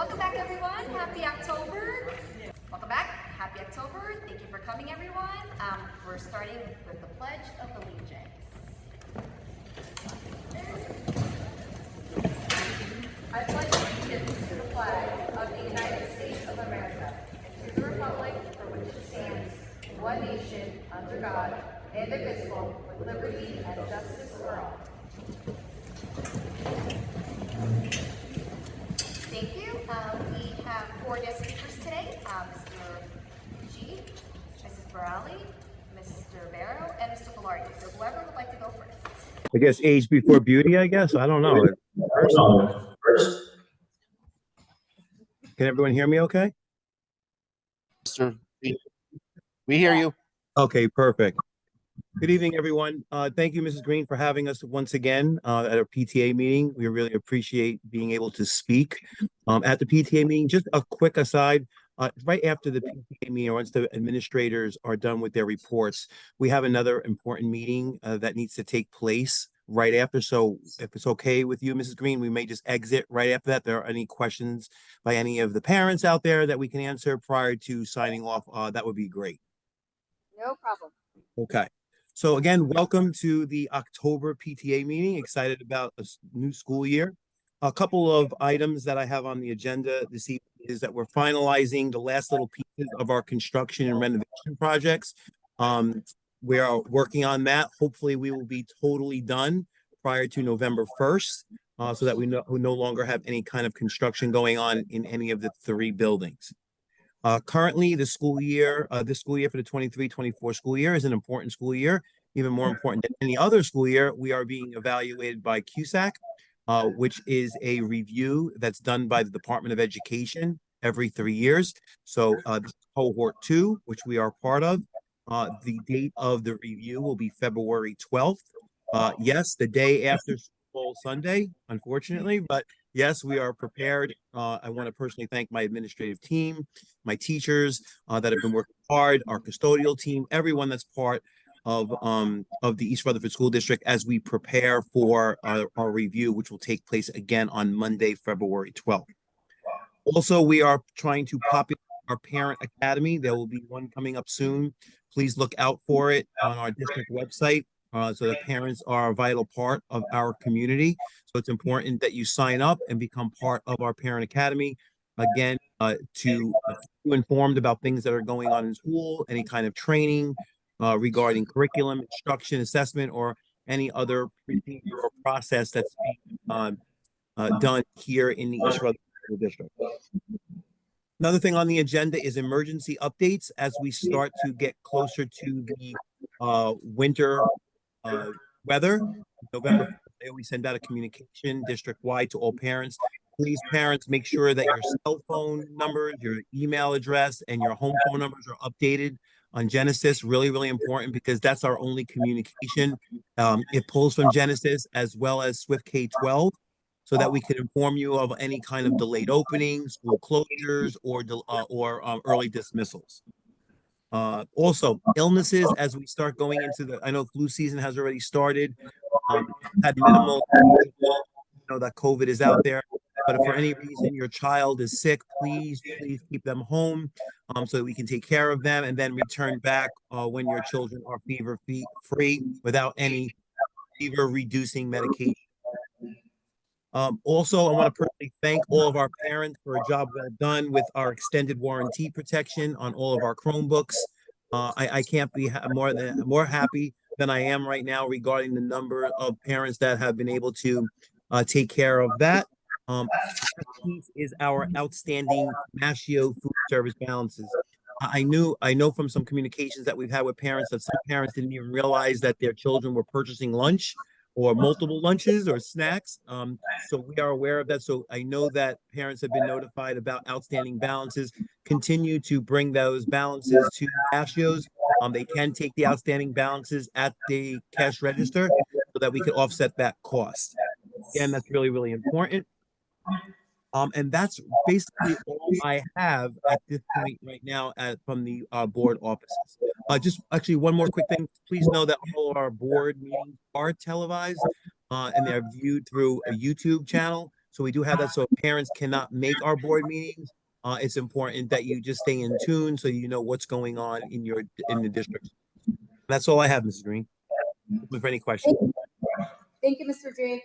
Welcome back, everyone. Happy October. Welcome back. Happy October. Thank you for coming, everyone. We're starting with the Pledge of Allegiance. I pledge allegiance to the flag of the United States of America and to the republic for which it stands, one nation, under God, indivisible, with liberty and justice for all. Thank you. We have 4 guest speakers today, Mr. G, Mrs. Borali, Mr. Barrow, and Mr. Velarde. So whoever would like to go first. I guess age before beauty, I guess. I don't know. Can everyone hear me okay? Sir, we hear you. Okay, perfect. Good evening, everyone. Thank you, Mrs. Green, for having us once again at our PTA meeting. We really appreciate being able to speak at the PTA meeting. Just a quick aside, right after the PTA meeting, or once the administrators are done with their reports, we have another important meeting that needs to take place right after. So if it's okay with you, Mrs. Green, we may just exit right after that. If there are any questions by any of the parents out there that we can answer prior to signing off, that would be great. No problem. Okay. So again, welcome to the October PTA meeting. Excited about a new school year. A couple of items that I have on the agenda this evening is that we're finalizing the last little pieces of our construction and renovation projects. We are working on that. Hopefully we will be totally done prior to November 1st, so that we no longer have any kind of construction going on in any of the 3 buildings. Currently, this school year for the 23-24 school year is an important school year, even more important than any other school year. We are being evaluated by CUSAC, which is a review that's done by the Department of Education every 3 years. So this is cohort 2, which we are part of. The date of the review will be February 12th. Yes, the day after Super Bowl Sunday, unfortunately, but yes, we are prepared. I want to personally thank my administrative team, my teachers that have been working hard, our custodial team, everyone that's part of the East Rutherford School District as we prepare for our review, which will take place again on Monday, February 12th. Also, we are trying to populate our parent academy. There will be one coming up soon. Please look out for it on our district website. So the parents are a vital part of our community. So it's important that you sign up and become part of our parent academy. Again, to keep you informed about things that are going on in school, any kind of training regarding curriculum, instruction, assessment, or any other procedure or process that's being done here in the East Rutherford School District. Another thing on the agenda is emergency updates as we start to get closer to the winter weather. November, they always send out a communication district-wide to all parents. Please, parents, make sure that your cell phone numbers, your email address, and your home phone numbers are updated on Genesis. Really, really important because that's our only communication. It pulls from Genesis as well as Swift K-12 so that we can inform you of any kind of delayed openings, school closures, or early dismissals. Also, illnesses as we start going into I know flu season has already started. Had minimal, that COVID is out there. But if for any reason your child is sick, please keep them home so that we can take care of them and then return back when your children are fever-free without any fever-reducing medication. Also, I want to personally thank all of our parents for a job well done with our extended warranty protection on all of our Chromebooks. I can't be more happy than I am right now regarding the number of parents that have been able to take care of that. Last piece is our outstanding Mashio food service balances. I know from some communications that we've had with parents that some parents didn't even realize that their children were purchasing lunch or multiple lunches or snacks. So we are aware of that. So I know that parents have been notified about outstanding balances. Continue to bring those balances to Mashios. They can take the outstanding balances at the cash register so that we can offset that cost. Again, that's really, really important. And that's basically all I have at this point right now from the board offices. Just actually one more quick thing. Please know that all of our board meetings are televised and they're viewed through a YouTube channel. So we do have that. So if parents cannot make our board meetings, it's important that you just stay in tune so you know what's going on in the district. That's all I have, Mrs. Green. Open for any questions. Thank you, Mr. J.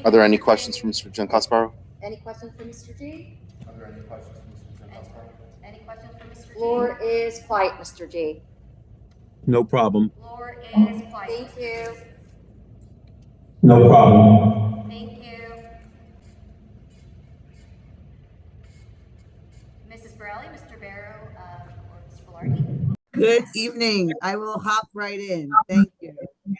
Are there any questions for Mr. Giancasparo? Any questions for Mr. G? Are there any questions for Mr. Giancasparo? Any questions for Mr. G? Floor is quiet, Mr. G. No problem. Floor is quiet. Thank you. No problem. Thank you. Mrs. Borelli, Mr. Barrow, or Mr. Velarde? Good evening. I will hop right in. Thank you.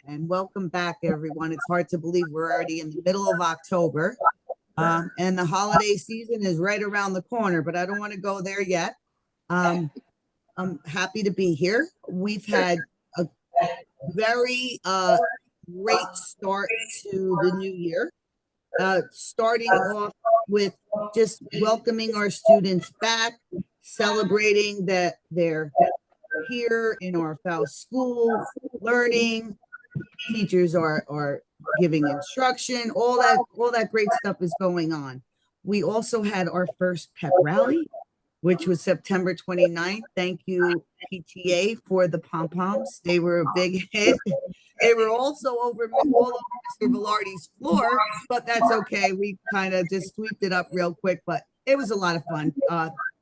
And welcome back, everyone. It's hard to believe we're already in the middle of October. And the holiday season is right around the corner, but I don't want to go there yet. I'm happy to be here. We've had a very great start to the new year. Starting off with just welcoming our students back, celebrating that they're here in our Faust school, learning, teachers are giving instruction, all that great stuff is going on. We also had our first pep rally, which was September 29th. Thank you, PTA, for the pom-poms. They were a big hit. They were also all over Mr. Velarde's floor, but that's okay. We kind of just sweeped it up real quick, but it was a lot of fun.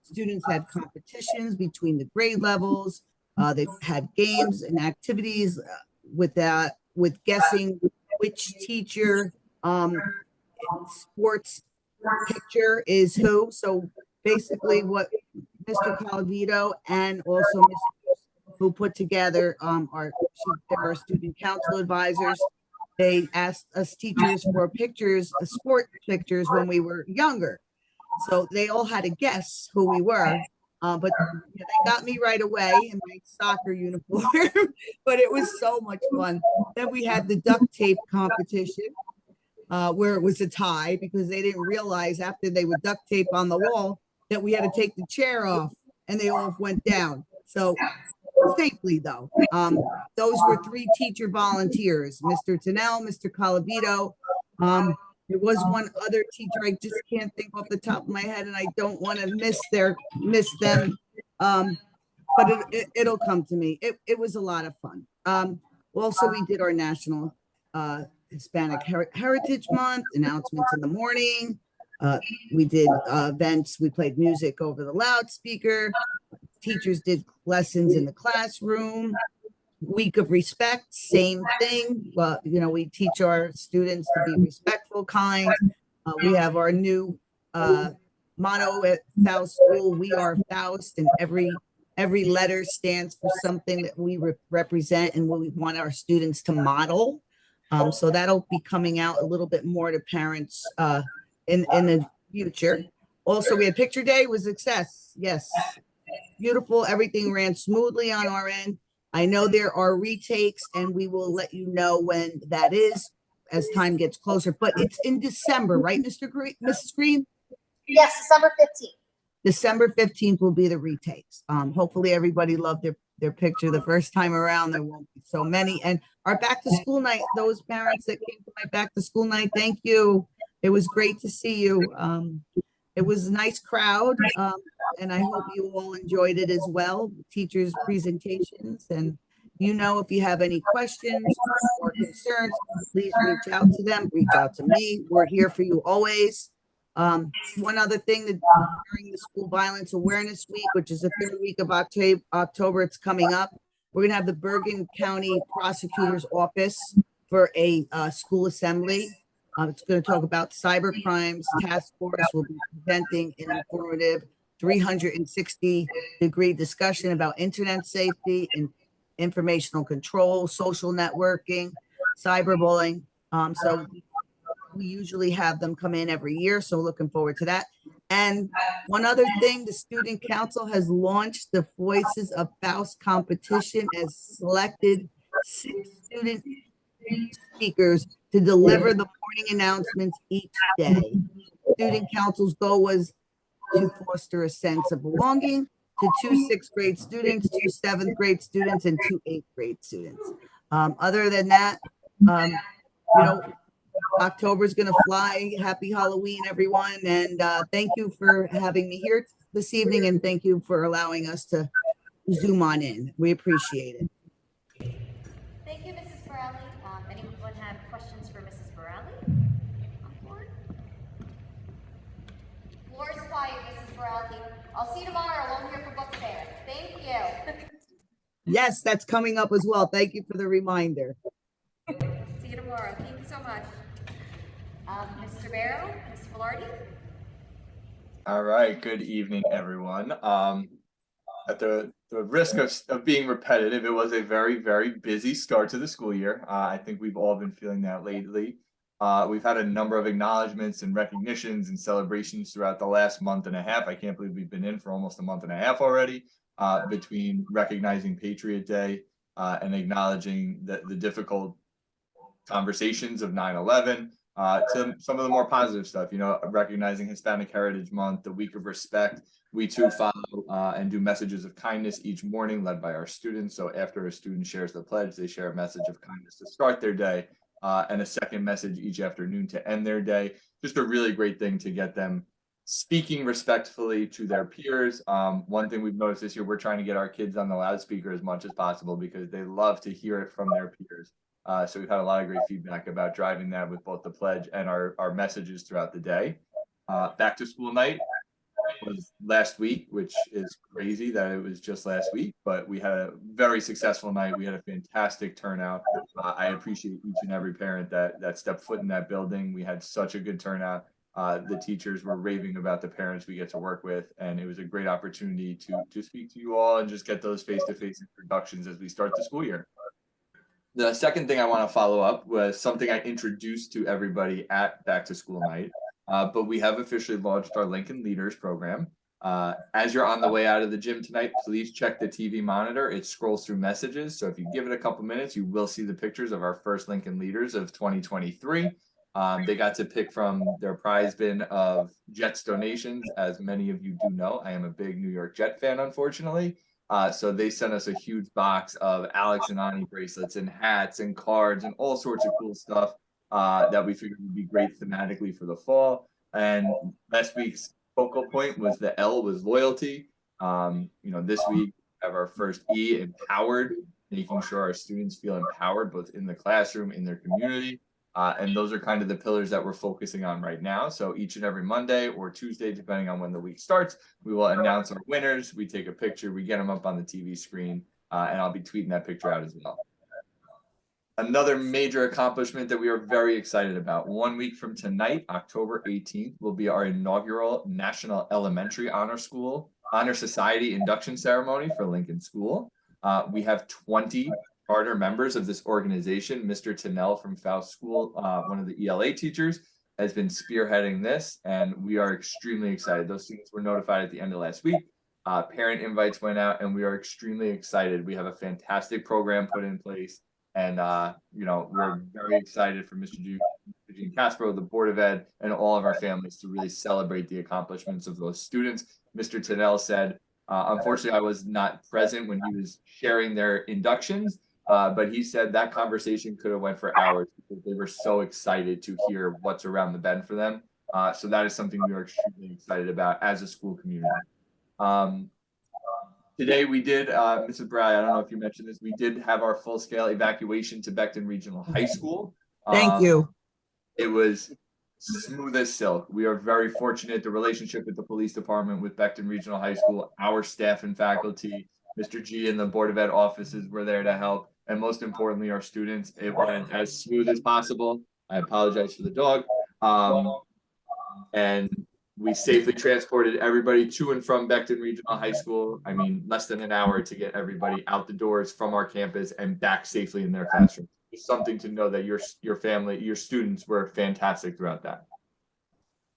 Students had competitions between the grade levels. They had games and activities with guessing which teacher sports picture is who. So basically what Mr. Calavito and also Mr. who put together our student council advisors. They asked us teachers for pictures, sport pictures when we were younger. So they all had to guess who we were. But they got me right away in my soccer uniform, but it was so much fun. Then we had the duct tape competition where it was a tie because they didn't realize after they would duct tape on the wall that we had to take the chair off and they all went down. So safely though. Those were 3 teacher volunteers, Mr. Tennell, Mr. Calavito. There was one other teacher, I just can't think off the top of my head, and I don't want to miss them. But it'll come to me. It was a lot of fun. Also, we did our National Hispanic Heritage Month announcements in the morning. We did events. We played music over the loudspeaker. Teachers did lessons in the classroom. Week of respect, same thing. We teach our students to be respectful, kind. We have our new motto at Faust School: "We are Faust," and every letter stands for something that we represent and what we want our students to model. So that'll be coming out a little bit more to parents in the future. Also, we had picture day, was a success. Yes, beautiful. Everything ran smoothly on our end. I know there are retakes, and we will let you know when that is as time gets closer. But it's in December, right, Mrs. Green? Yes, December 15th. December 15th will be the retakes. Hopefully everybody loved their picture the first time around. There won't be so many. And our back to school night, those parents that came to my back to school night, thank you. It was great to see you. It was a nice crowd. And I hope you all enjoyed it as well, teachers' presentations. And if you have any questions or concerns, please reach out to them, reach out to me. We're here for you always. One other thing, that during the School Violence Awareness Week, which is the 3rd week of October, it's coming up. We're gonna have the Bergen County Prosecutor's Office for a school assembly. It's going to talk about cyber crimes. Task force will be presenting an informative 360-degree discussion about internet safety and informational control, social networking, cyberbullying. So we usually have them come in every year, so looking forward to that. And one other thing, the Student Council has launched the Voices of Faust competition, as selected 6 student speakers to deliver the morning announcements each day. Student Council's goal was to foster a sense of belonging to 2 6th grade students, 2 7th grade students, and 2 8th grade students. Other than that, October's gonna fly. Happy Halloween, everyone, and thank you for having me here this evening, and thank you for allowing us to Zoom on in. We appreciate it. Thank you, Mrs. Borelli. Anyone have questions for Mrs. Borelli? On board? Floor is quiet, Mrs. Borelli. I'll see you tomorrow. We'll hear for book fair. Thank you. Yes, that's coming up as well. Thank you for the reminder. See you tomorrow. Thank you so much. Mr. Barrow, Ms. Filardi? All right, good evening, everyone. At the risk of being repetitive, it was a very, very busy start to the school year. I think we've all been feeling that lately. We've had a number of acknowledgments and recognitions and celebrations throughout the last month and a half. I can't believe we've been in for almost a month and a half already, between recognizing Patriot Day and acknowledging the difficult conversations of 9/11. To some of the more positive stuff, recognizing Hispanic Heritage Month, the Week of Respect. We too follow and do messages of kindness each morning led by our students. So after a student shares the pledge, they share a message of kindness to start their day and a second message each afternoon to end their day. Just a really great thing to get them speaking respectfully to their peers. One thing we've noticed this year, we're trying to get our kids on the loudspeaker as much as possible because they love to hear it from their peers. So we've had a lot of great feedback about driving that with both the pledge and our messages throughout the day. Back to school night was last week, which is crazy that it was just last week, but we had a very successful night. We had a fantastic turnout. I appreciate each and every parent that stepped foot in that building. We had such a good turnout. The teachers were raving about the parents we get to work with, and it was a great opportunity to speak to you all and just get those face-to-face introductions as we start the school year. The second thing I want to follow up was something I introduced to everybody at Back to School Night, but we have officially launched our Lincoln Leaders program. As you're on the way out of the gym tonight, please check the TV monitor. It scrolls through messages. So if you give it a couple minutes, you will see the pictures of our first Lincoln Leaders of 2023. They got to pick from their prize bin of Jets donations. As many of you do know, I am a big New York Jet fan, unfortunately. So they sent us a huge box of Alex and Ani bracelets and hats and cards and all sorts of cool stuff that we figured would be great thematically for the fall. And last week's focal point was the L was loyalty. This week we have our first E, empowered, making sure our students feel empowered both in the classroom, in their community. And those are kind of the pillars that we're focusing on right now. So each and every Monday or Tuesday, depending on when the week starts, we will announce our winners. We take a picture, we get them up on the TV screen, and I'll be tweeting that picture out as well. Another major accomplishment that we are very excited about. 1 week from tonight, October 18th, will be our inaugural National Elementary Honor Society induction ceremony for Lincoln School. We have 20 charter members of this organization. Mr. Tennell from Faust School, one of the ELA teachers, has been spearheading this, and we are extremely excited. Those students were notified at the end of last week. Parent invites went out, and we are extremely excited. We have a fantastic program put in place, and we're very excited for Mr. Gene Castro, the Board of Ed, and all of our families to really celebrate the accomplishments of those students. Mr. Tennell said, unfortunately, I was not present when he was sharing their inductions, but he said that conversation could have went for hours because they were so excited to hear what's around the bend for them. So that is something we are extremely excited about as a school community. Today we did, Mrs. Bry, I don't know if you mentioned this, we did have our full-scale evacuation to Becton Regional High School. Thank you. It was smooth as silk. We are very fortunate. The relationship with the police department, with Becton Regional High School, our staff and faculty, Mr. G and the Board of Ed offices were there to help. And most importantly, our students, it went as smooth as possible. I apologize for the dog. And we safely transported everybody to and from Becton Regional High School. I mean, less than an hour to get everybody out the doors from our campus and back safely in their classroom. It's something to know that your family, your students were fantastic throughout that.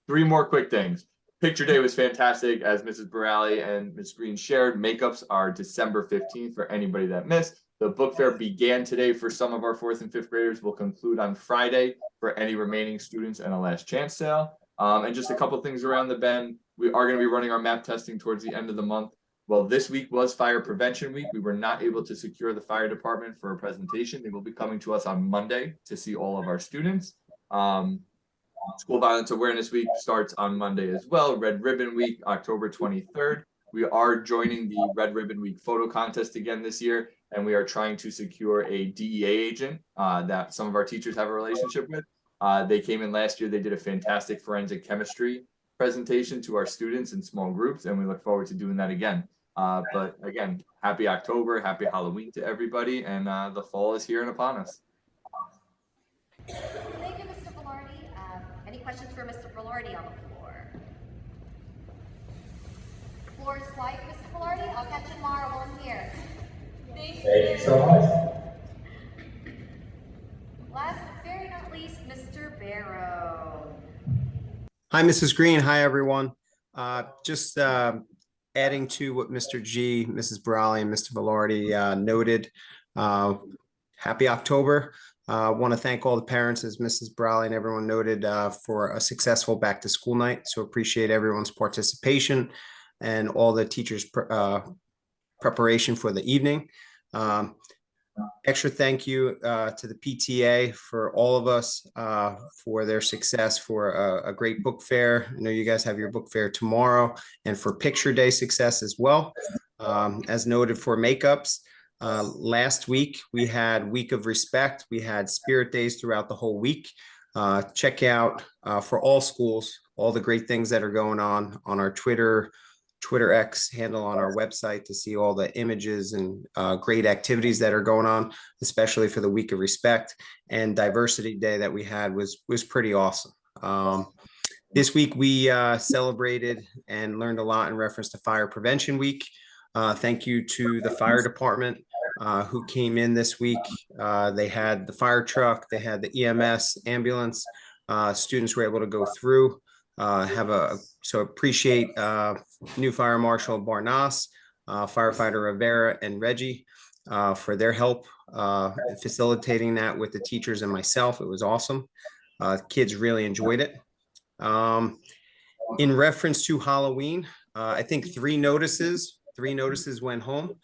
3 more quick things. Picture day was fantastic. As Mrs. Borelli and Ms. Green shared, makeups are December 15th for anybody that missed. The book fair began today for some of our 4th and 5th graders. Will conclude on Friday for any remaining students, and a last chance sale. And just a couple things around the bend. We are going to be running our map testing towards the end of the month. Well, this week was Fire Prevention Week. We were not able to secure the fire department for a presentation. They will be coming to us on Monday to see all of our students. School Violence Awareness Week starts on Monday as well. Red Ribbon Week, October 23rd. We are joining the Red Ribbon Week photo contest again this year, and we are trying to secure a DEA agent that some of our teachers have a relationship with. They came in last year. They did a fantastic forensic chemistry presentation to our students in small groups, and we look forward to doing that again. But again, happy October, happy Halloween to everybody, and the fall is here and upon us. Thank you, Mr. Velarde. Any questions for Mr. Velarde on the floor? Floor is quiet, Mr. Velarde. I'll catch you tomorrow while I'm here. Thank you so much. Last but very not least, Mr. Barrow. Hi, Mrs. Green. Hi, everyone. Just adding to what Mr. G, Mrs. Brawley, and Mr. Velarde noted. Happy October. Want to thank all the parents, as Mrs. Brawley and everyone noted, for a successful back to school night. So appreciate everyone's participation and all the teachers' preparation for the evening. Extra thank you to the PTA for all of us for their success, for a great book fair. I know you guys have your book fair tomorrow, and for picture day success as well. As noted for makeups, last week we had Week of Respect. We had Spirit Days throughout the whole week. Check out for all schools all the great things that are going on our Twitter X handle, on our website, to see all the images and great activities that are going on, especially for the Week of Respect. And Diversity Day that we had was pretty awesome. This week we celebrated and learned a lot in reference to Fire Prevention Week. Thank you to the fire department who came in this week. They had the fire truck, they had the EMS ambulance. Students were able to go through. So appreciate new Fire Marshal Barnas, Firefighter Rivera, and Reggie for their help facilitating that with the teachers and myself. It was awesome. Kids really enjoyed it. In reference to Halloween, I think three notices went home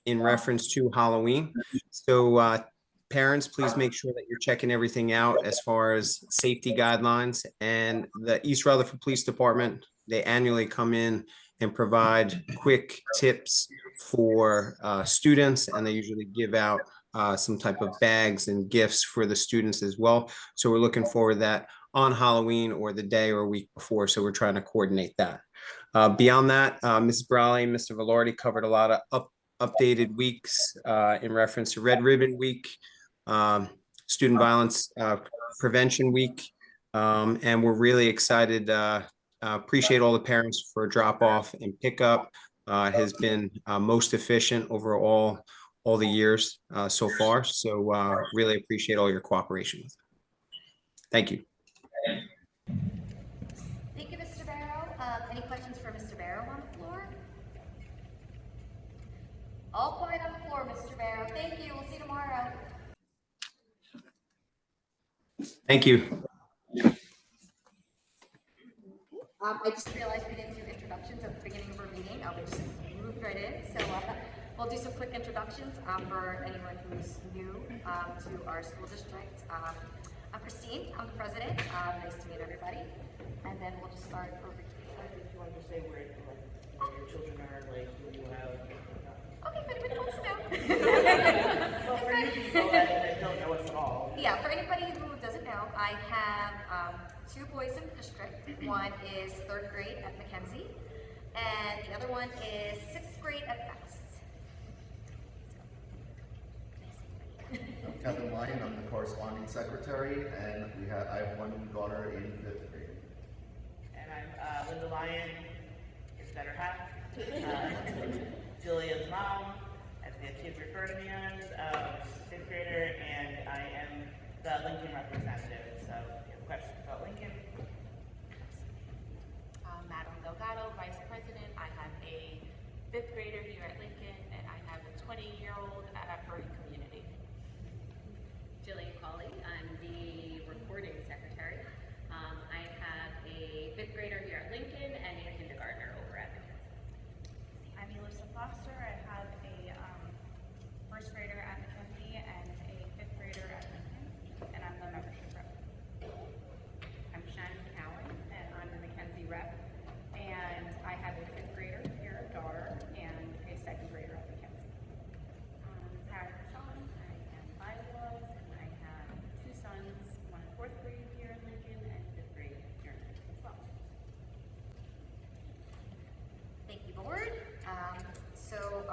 in reference to Halloween. So parents, please make sure that you're checking everything out as far as safety guidelines. And the East Rutherford Police Department, they annually come in and provide quick tips for students, and they usually give out some type of bags and gifts for the students as well. So we're looking forward to that on Halloween or the day or week before. So we're trying to coordinate that. Beyond that, Mrs. Brawley and Mr. Velarde covered a lot of updated weeks in reference to Red Ribbon Week, Student Violence Prevention Week, and we're really excited. Appreciate all the parents for drop off and pickup. It has been most efficient overall all the years so far. So really appreciate all your cooperation. Thank you. Thank you, Mr. Barrow. Any questions for Mr. Barrow on the floor? All quiet on the floor, Mr. Barrow. Thank you. We'll see you tomorrow. Thank you. I just realized we didn't do introductions at the beginning of our meeting. We just moved right in. So we'll do some quick introductions for anyone who's new to our school district. I'm Christine. I'm the president. Nice to meet everybody. And then we'll just start over here. If you want to say where your children are, like who you have. Okay, if anybody wants to know. Well, for you people that don't know us at all. Yeah, for anybody who doesn't know, I have two boys in the district. One is 3rd grade at Mackenzie, and the other one is 6th grade at Fast. I'm Kevin Lyon, I'm the corresponding secretary, and I have one daughter in 5th grade. And I'm Linda Lyon, his better half. Julia's mom, as the kids refer to me as, 5th grader, and I am the Lincoln representative. So if you have questions about Lincoln. Madam Delgado, Vice President. I have a 5th grader here at Lincoln, and I have a 20-year-old at Hurry Community. Jillian Colley, I'm the recording secretary. I have a 5th grader here at Lincoln and a kindergartner over at Mackenzie. I'm Elissa Foster. I have a 1st grader at Mackenzie and a 5th grader at Lincoln, and I'm the membership rep.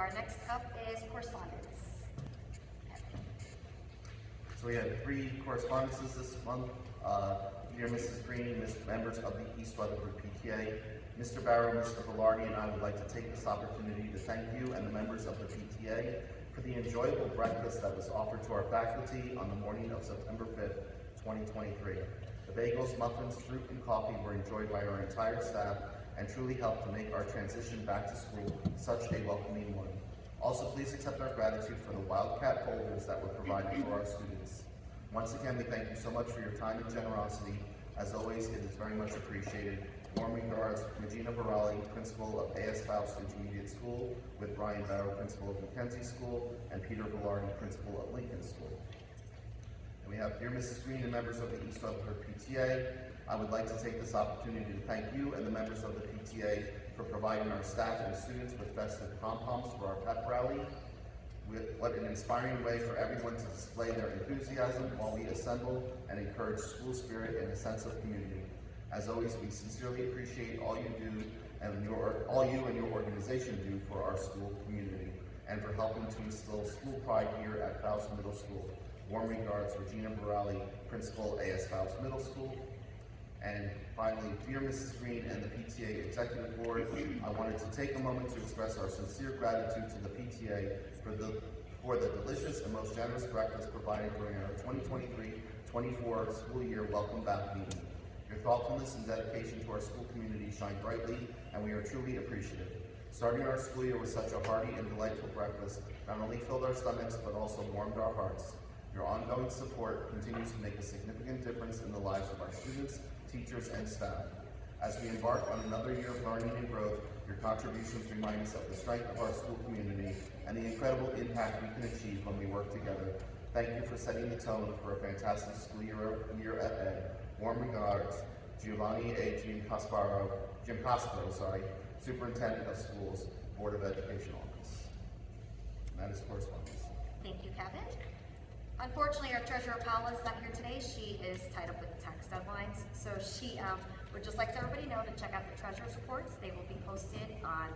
our next up is correspondence. So we have 3 correspondences this month. Dear Mrs. Green, members of the East Rutherford PTA, Mr. Barrow, Mr. Velarde, and I would like to take this opportunity to thank you and the members of the PTA for the enjoyable breakfast that was offered to our faculty on the morning of September 5th, 2023. The bagels, muffins, fruit, and coffee were enjoyed by our entire staff and truly helped to make our transition back to school such a welcoming one. Also, please accept our gratitude for the Wildcat folders that were provided for our students. Once again, we thank you so much for your time and generosity. As always, it is very much appreciated. Warm regards, Regina Barali, Principal of A.S. Faust Intermediate School, with Brian Barrow, Principal of Mackenzie School, and Peter Velarde, Principal of Lincoln School. And we have Dear Mrs. Green and members of the East Rutherford PTA. I would like to take this opportunity to thank you and the members of the PTA for providing our staff and students with festive pom-poms for our pep rally. What an inspiring way for everyone to display their enthusiasm while we assemble and encourage school spirit and a sense of community. As always, we sincerely appreciate all you do and all you and your organization do for our school community and for helping to instill school pride here at Faust Middle School. Warm regards, Regina Barali, Principal, A.S. Faust Middle School. And finally, dear Mrs. Green and the PTA Executive Board, I wanted to take a moment to express our sincere gratitude to the PTA for the delicious and most generous breakfast provided during our 2023-24 school year welcome back meeting. Your thoughtfulness and dedication to our school community shine brightly, and we are truly appreciative. Starting our school year with such a hearty and delightful breakfast not only filled our stomachs, but also warmed our hearts. Your ongoing support continues to make a significant difference in the lives of our students, teachers, and staff. As we embark on another year of learning and growth, your contributions remind us of the strength of our school community and the incredible impact we can achieve when we work together. Thank you for setting the tone for a fantastic school year ahead. Warm regards, Giovanni A. Jim Cosparo, Superintendent of Schools, Board of Education Office. And that is correspondence. Thank you, Kevin. Unfortunately, our treasurer Paula is not here today. She is tied up with tax deadlines. So she would just like to everybody know to check out the treasurer's reports. They will be posted on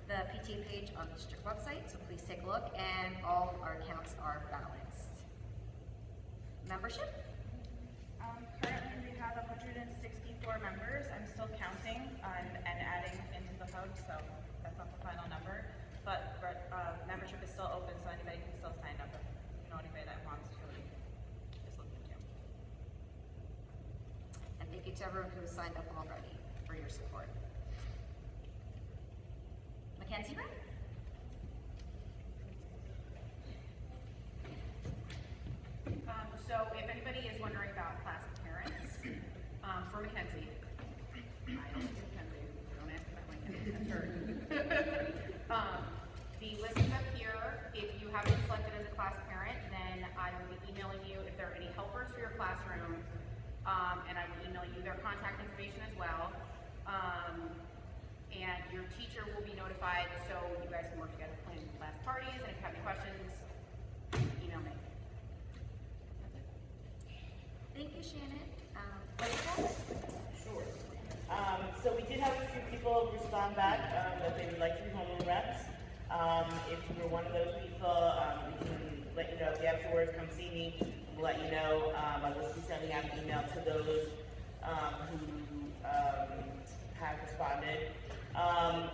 the PTA page on the district website. So please take a look, and all of our accounts are balanced. Membership? Currently we have 164 members. I'm still counting and adding into the hub, so that's not the final number. But membership is still open, so anybody can still sign up if you know anybody that wants to is looking to. And thank you to everyone who signed up already for your support. Mackenzie, right? So if anybody is wondering about class parents, for Mackenzie, I don't think Mackenzie, don't ask about Mackenzie, that's her. The list is up here. If you haven't been selected as a class parent, then I will be emailing you if there are any helpers for your classroom, and I will email you their contact information as well. And your teacher will be notified, so you guys can work together planning class parties, and if you have any questions, email me. Thank you, Shannon. Sure. So we did have a few people respond back that they would like to be homeroom reps. If you were one of those people, we can let you know if you afterwards come see me. We'll let you know. I will be sending out an email to those who have responded.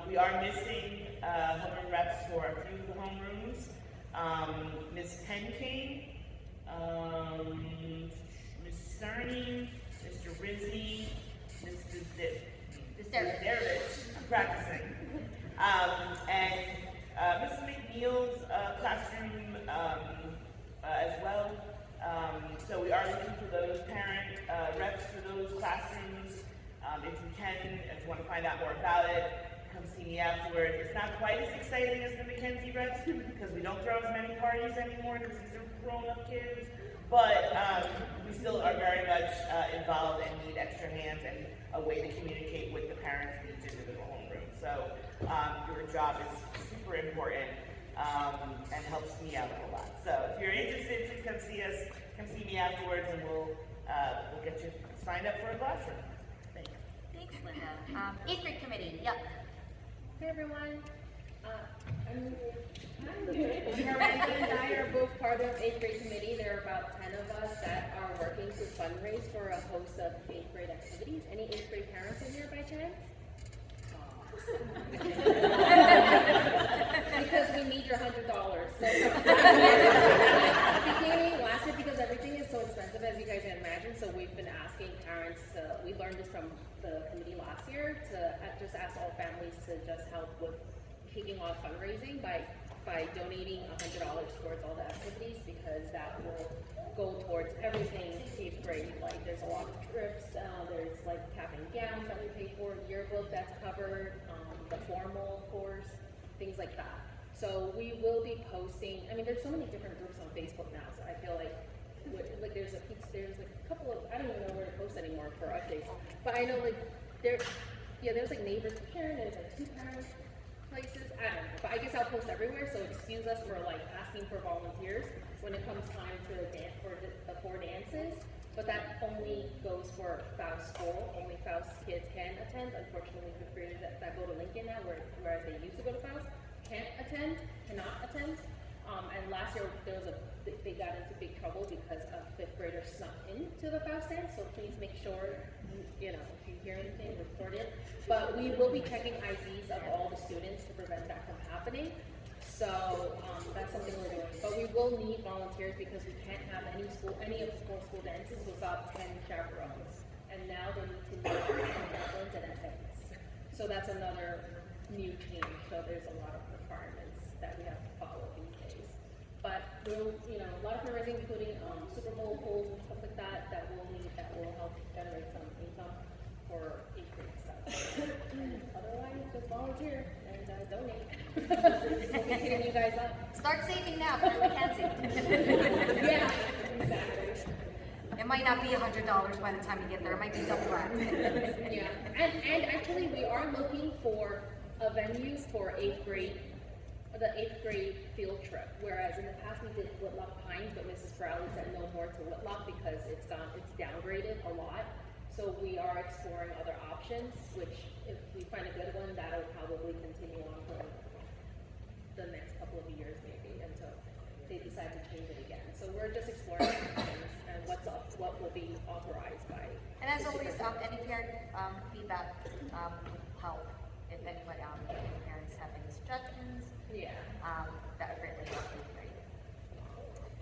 We are missing homeroom reps for a few of the homerooms. Ms. Tenke, Ms. Cerny, Mr. Rizzi, Mr. Dervish, I'm practicing. And Mrs. McNeil's classroom as well. So we are looking for those parent reps for those classrooms. If you can, if you want to find out more about it, come see me afterwards. It's not quite as exciting as the Mackenzie reps because we don't throw as many parties anymore because these are grown-up kids. But we still are very much involved and need extra hands and a way to communicate with the parents in each individual homeroom. So your job is super important and helps me out a lot. So if you're interested, please come see us. Come see me afterwards, and we'll get you signed up for a classroom. Thanks. Thanks, Linda. 8th grade committee, yep. Hey everyone, I Miranda and I are both part of 8th grade committee. There are about 10 of us that are working to fundraise for a host of 8th grade activities. Any 8th grade parents in here by chance? Because we need your $100. So last year, because everything is so expensive, as you guys can imagine, so we've been asking parents to, we learned this from the committee last year, to just ask all families to just help with kicking off fundraising by donating $100 towards all the activities, because that will go towards everything 8th grade. Like there's a lot of trips, there's like cap and gowns that we pay for, yearbook that's covered, the formal course, things like that. So we will be posting, I mean, there's so many different groups on Facebook now, so I feel like there's like a couple of, I don't even know where to post anymore for updates, but I know like there's like Neighbors for Karen, there's like 2 parents places, I don't know, but I guess I'll post everywhere, so excuse us for like asking for volunteers when it comes time to dance for the 4 dances, but that only goes for Faust school, only Faust kids can attend. Unfortunately, 5th graders that go to Lincoln now, whereas they used to go to Faust, cannot attend. And last year they got into big trouble because a 5th grader snuck into the Faust dance. So please make sure if you hear anything, report it. But we will be checking IDs of all the students to prevent that from happening. So that's something we're doing. But we will need volunteers because we can't have any of the 4 school dances without 10 chaperones. And now they need to meet 10 chaperones in attendance. So that's another new change. So there's a lot of requirements that we have to follow these days. But we'll, a lot of fundraising, including Super Bowl polls and stuff like that, that will help generate some income for 8th grade stuff. Otherwise, just volunteer and donate. We'll be hitting you guys up. Start saving now for Mackenzie. Yeah, exactly. It might not be $100 by the time you get there. It might be double that. Yeah, and actually we are looking for a venue for 8th grade, the 8th grade field trip. Whereas in the past we did Whitlock Pines, but Mrs. Crowley said no more to Whitlock because it's downgraded a lot. So we are exploring other options, which if we find a good one, that'll probably continue on for the next couple of years maybe until they decide to change it again. So we're just exploring options and what will be authorized by. And as always, any parent feedback help. If anybody, any parents have any suggestions, that would greatly help. Right?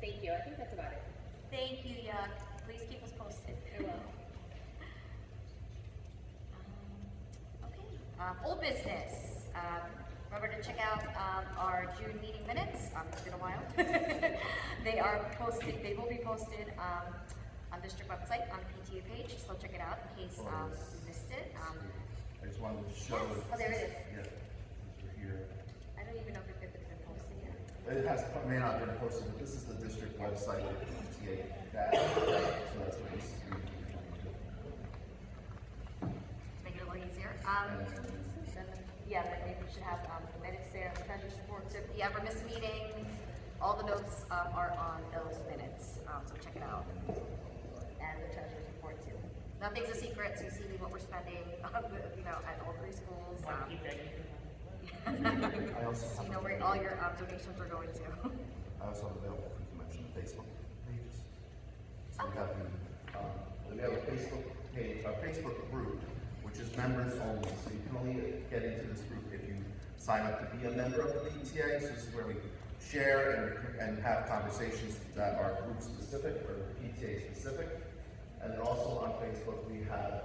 Thank you. I think that's about it. Thank you, Yuck. Please keep us posted. I will. Okay. Old business. Remember to check out our June meeting minutes. It's been a while. They are posted. They will be posted on district website on the PTA page. So check it out in case you missed it. I just wanted to show it. Oh, there it is. Yeah, it's here. I don't even know if it's been posted yet. It may not have been posted, but this is the district website with the PTA data. So that's what this is. Make it a little easier. Then we should have the minutes there, the treasurer's report. So if you ever miss a meeting, all the notes are on those minutes. So check it out. And the treasurer's report too. Nothing's a secret, so you see what we're spending, at all 3 schools. I also So have you know where all your donations are going to. I also have available for you to mention the Facebook pages. So we have a Facebook page, a Facebook group, which is members only. So you can only get into this group if you sign up to be a member of the PTA. So this is where we share and have conversations that are group specific or PTA specific. And then also on Facebook we have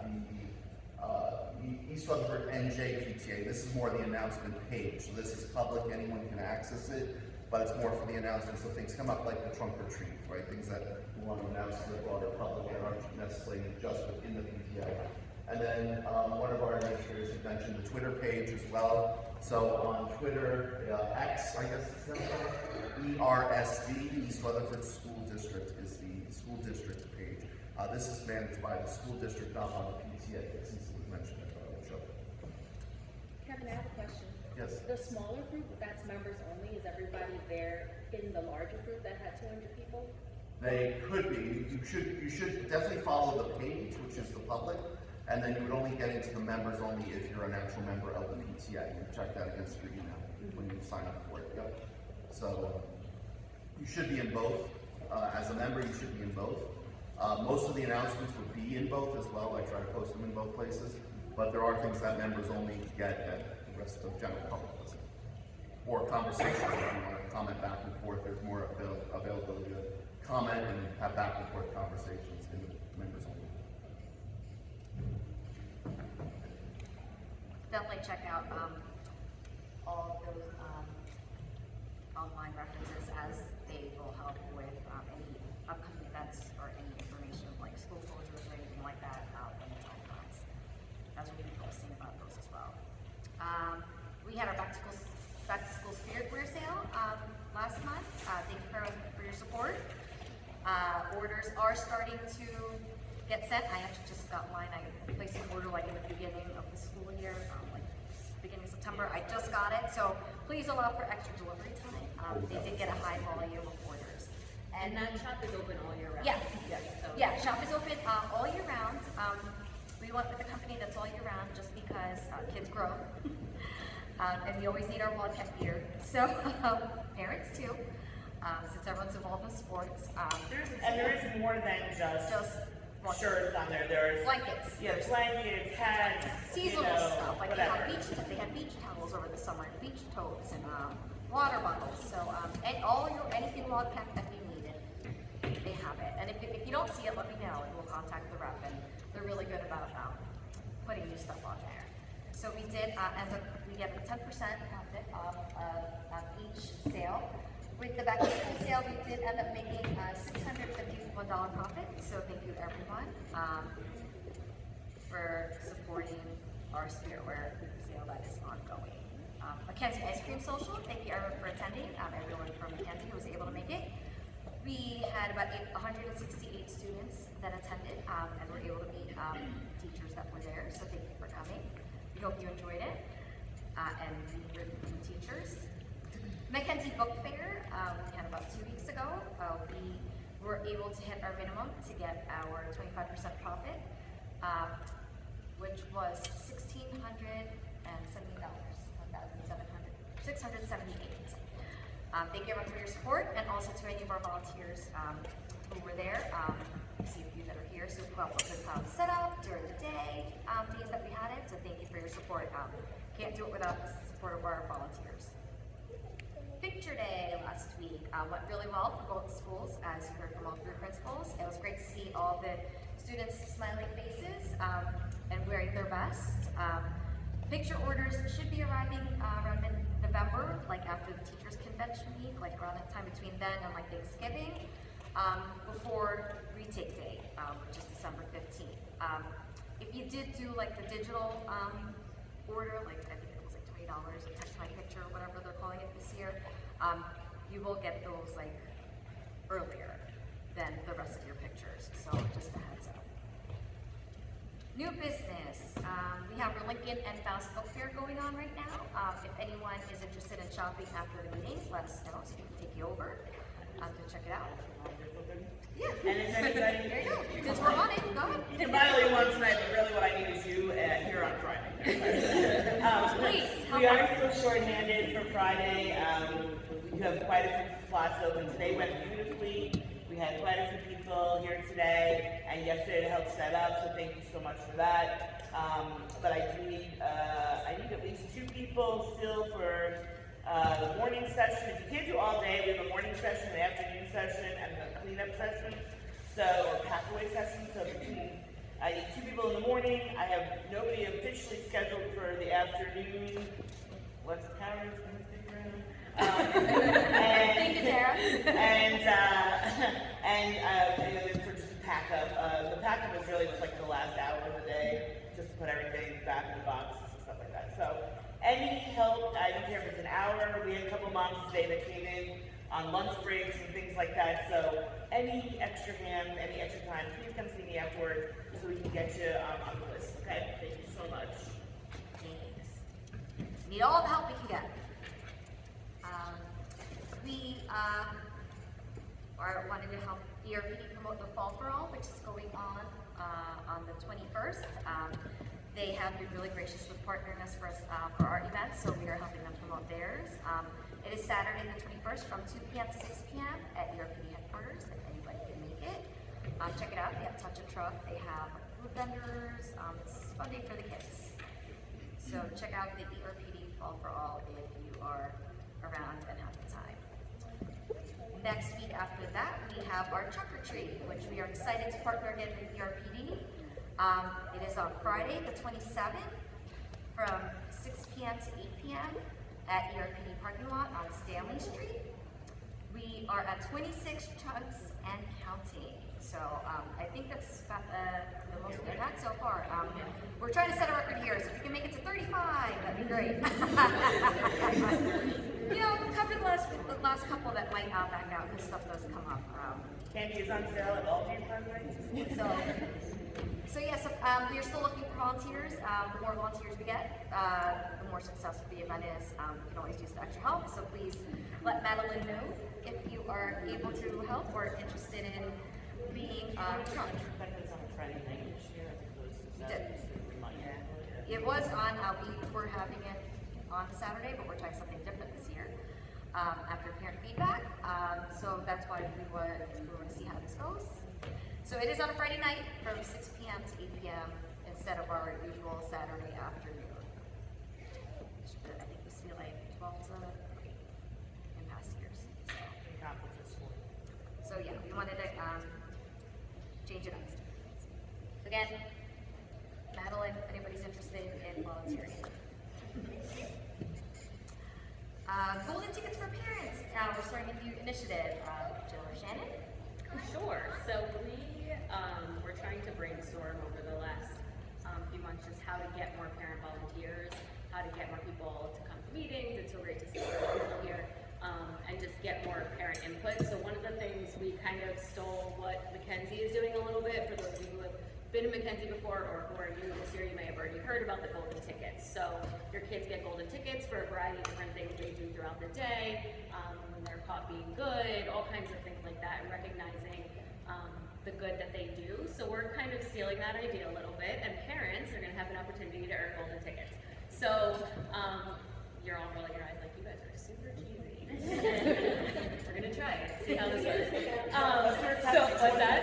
the East Rutherford NJ PTA. This is more the announcement page. So this is public, anyone can access it, but it's more for the announcements. So things come up like the trunk or treat, right? Things that we want to announce to the broader public and aren't necessarily just within the PTA. And then one of our administrators had mentioned the Twitter page as well. So on Twitter, X, I guess it's now called, ERSD, East Rutherford School District is the school district page. This is managed by the school district, not on the PTA, since it was mentioned at the show. Kevin, I have a question. Yes. The smaller group, that's members only, is everybody there in the larger group that had 200 people? They could be. You should definitely follow the page, which is the public. And then you would only get into the members only if you're an actual member of the PTA. You check that against your email when you sign up for it. Yep. So you should be in both. As a member, you should be in both. Most of the announcements would be in both as well. I try to post them in both places. But there are things that members only get that the rest of the general public doesn't. Or conversations, if you want to comment back and forth, there's more availability to comment and have back and forth conversations in the members only. Definitely check out all of those online references, as they will help with any upcoming events or any information like school closures or anything like that in the health class. As we'll be posting about those as well. We had our back to school spirit wear sale last month. Thank you for your support. Orders are starting to get sent. I actually just got mine. I placed an order like in the beginning of the school year, like beginning of September. I just got it, so please allow for extra delivery time. They did get a high volume of orders. And that shop is open all year round. Yeah, So yeah. Shop is open all year round. We went with a company that's all year round just because kids grow, and we always need our Wildcat gear. So parents too, since everyone's involved in sports. There is more than just shirts on there. There's blankets. Yeah, blankets, hats, Seasonal stuff, like whatever. they had beach towels over the summer, beach totes, and water bottles. So and anything Wildcat that you needed, they have it. And if you don't see it, let me know, and we'll contact the rep. And they're really good about putting new stuff on there. So we did we get a 10% profit off of each sale. With the back to school sale, we did end up making $651 profit. So thank you everyone for supporting our spiritwear sale that is ongoing. Mackenzie Ice Cream Social, thank you everyone for attending. Everyone from Mackenzie who was able to make it. We had about 168 students that attended and were able to meet teachers that were there. So thank you for coming. We hope you enjoyed it and meet with new teachers. Mackenzie Book Fair, we had about 2 weeks ago. We were able to hit our minimum to get our 25% profit, which was $678. Thank you everyone for your support, and also to any of our volunteers who were there. I see a few that are here, so we helped with the set up during the day, days that we had it. So thank you for your support. Can't do it without the support of our volunteers. Picture Day last week went really well for both schools, as you heard from all three principals. It was great to see all the students' smiling faces and wearing their best. Picture orders should be arriving around mid-November, like after the teachers' convention week, like around that time between then and like Thanksgiving, before retake day, which is December 15th. If you did do like the digital order, like I think it was like $20, a text my picture, whatever they're calling it this year, you will get those like earlier than the rest of your pictures. So just a heads up. New business. We have our Lincoln and Faust Book Fair going on right now. If anyone is interested in shopping after the meeting, let us know so we can take you over to check it out. Yeah. And if anybody, There you go. Since we're on it, go ahead. you can buy all you want tonight, but really what I need is you here on Friday. Please. We are still short-handed for Friday. We have quite a few slots open. Today went beautifully. We had quite a few people here today and yesterday to help set up, so thank you so much for that. But I do need, I need at least 2 people still for the morning session. If you can't do all day, we have a morning session, an afternoon session, and a cleanup session, or packaway session. So I need 2 people in the morning. I have nobody officially scheduled for the afternoon. What's Karen's going to stick around? Thank you, Tara. And for just a pack up. The pack up is really just like the last hour of the day, just to put everything back in the boxes and stuff like that. So any help, I don't care if it's an hour. We had a couple moms today that came in on lunch breaks and things like that. So any extra hand, any extra time, please come see me afterwards so we can get you on the list. Okay? Thank you so much. Thanks. Need all the help we can get. We wanted to help ERPT promote the Fall for All, which is going on the 21st. They have been really gracious with partnering us for our events, so we are helping them promote theirs. It is Saturday the 21st from 2 p.m. to 6 p.m. at ERPT headquarters, if anybody can make it. Check it out. They have Touch a Truck. They have food vendors. It's funding for the kids. So check out the ERPT Fall for All if you are around and have the time. Next week after that, we have our trunk or treat, which we are excited to partner again with ERPT. It is on Friday, the 27th, from 6 p.m. to 8 p.m. at ERPT parking lot on Stanley Street. We are at 26 trunks and counting. So I think that's about the most we've had so far. We're trying to set a record here, so if you can make it to 35, that'd be great. You know, cover the last couple that might back out because stuff does come up. Candy is on sale at all these fundraisers. So yes, we are still looking for volunteers. The more volunteers we get, the more successful the event is. We can always use the extra help, so please let Madeline know if you are able to help or interested in being trunk. That was on a Friday night this year as opposed to Saturday. It was on, we were having it on Saturday, but we're trying something different this year after parent feedback. So that's why we want to see how this goes. So it is on a Friday night from 6 p.m. to 8 p.m. instead of our usual Saturday afternoon. I think we see like 12 to in past years. So yeah, we wanted to change it up. Again, Madeline, if anybody's interested in volunteering. Golden tickets for parents. Now we're starting a new initiative. Jill or Shannon? Sure. So we're trying to brainstorm over the last few months just how to get more parent volunteers, how to get more people to come to meetings. It's so great to see more people here, and just get more parent input. So one of the things we kind of stole what Mackenzie is doing a little bit. For those of you who have been to Mackenzie before or who are new this year, you may have already heard about the golden tickets. So your kids get golden tickets for a variety of different things they do throughout the day, when they're caught being good, all kinds of things like that, and recognizing the good that they do. So we're kind of stealing that idea a little bit, and parents are going to have an opportunity to earn golden tickets. So you're all rolling your eyes like, you guys are super cheesy. We're going to try it, see how this goes. So what's that?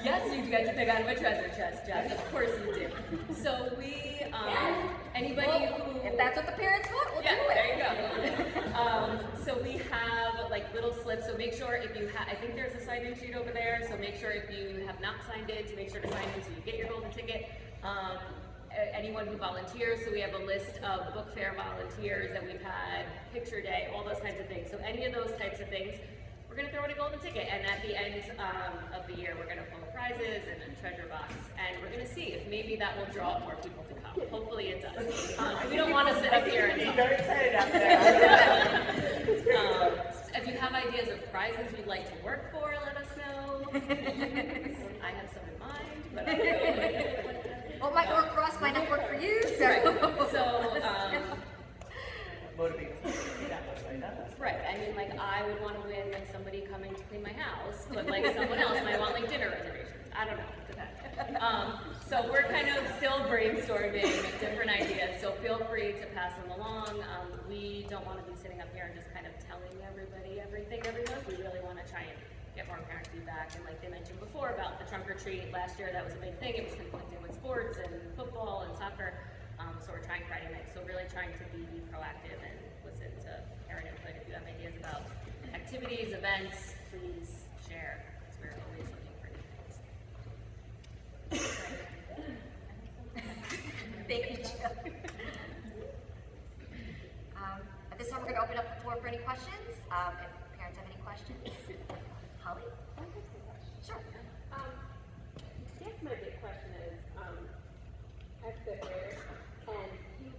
Yes, you get to pick out of a treasure chest, Jeff. Of course you do. So we, anybody who... If that's what the parents want, we'll do it. There you go. So we have like little slips, so make sure if you have, I think there's a sign-in sheet over there, so make sure if you have not signed in, to make sure to sign in so you get your golden ticket. Anyone who volunteers, so we have a list of book fair volunteers that we've had, picture day, all those kinds of things. So any of those types of things, we're going to throw in a golden ticket, and at the end of the year, we're going to pull prizes and a treasure box, and we're going to see if maybe that will draw more people to come. Hopefully it does. We don't want to sit up here and be very excited out there. if you have ideas of prizes you'd like to work for, let us know. I have some in mind, but I don't know. What might work for us might not work for you, so. Right. So, Right. I mean, like, I would want to win like somebody coming to clean my house, but like someone else might want like dinner reservations. I don't know. So we're kind of still brainstorming different ideas. So feel free to pass them along. We don't want to be sitting up here and just kind of telling everybody everything every month. We really want to try and get more parent feedback. And like they mentioned before about the trunk or treat last year, that was a big thing. It was conflicting with sports and football and soccer. So we're trying Friday night. So really trying to be proactive and listen to parent input. If you have ideas about activities, events, please share. Because we're always looking for new things. Thank you, Jill. At this time, we're going to open up the floor for any questions. If parents have any questions. Holly? Sure. I guess my big question is, I have a fifth grader, and he